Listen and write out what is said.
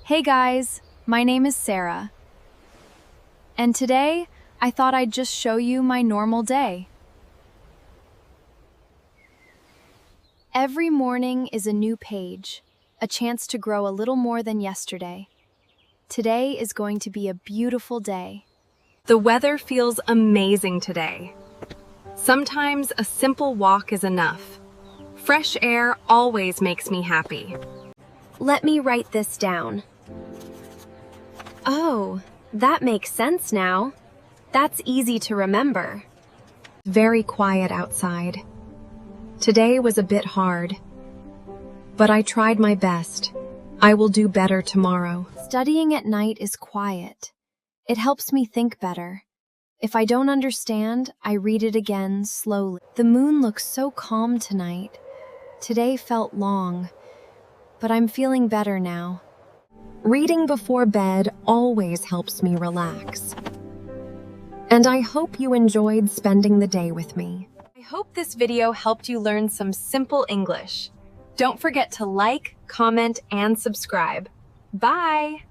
Hey guys, my name is Sara, and today I thought I'd just show you my normal day. Every morning is a new page, a chance to grow a little more than yesterday. Today is going to be a beautiful day. The weather feels amazing today. Sometimes a simple walk is enough. Fresh air always makes me happy. Let me write this down. Oh, that makes sense now. That's easy to remember. Very quiet outside. Today was a bit hard, but I tried my best. I will do better tomorrow. Studying at night is quiet. It helps me think better. If I don't understand, I read it again slowly. The moon looks so calm tonight. Today felt long, but I'm feeling better now. Reading before bed always helps me relax. And I hope you enjoyed spending the day with me. I hope this video helped you learn some simple English. Don't forget to like, comment, and subscribe. Bye!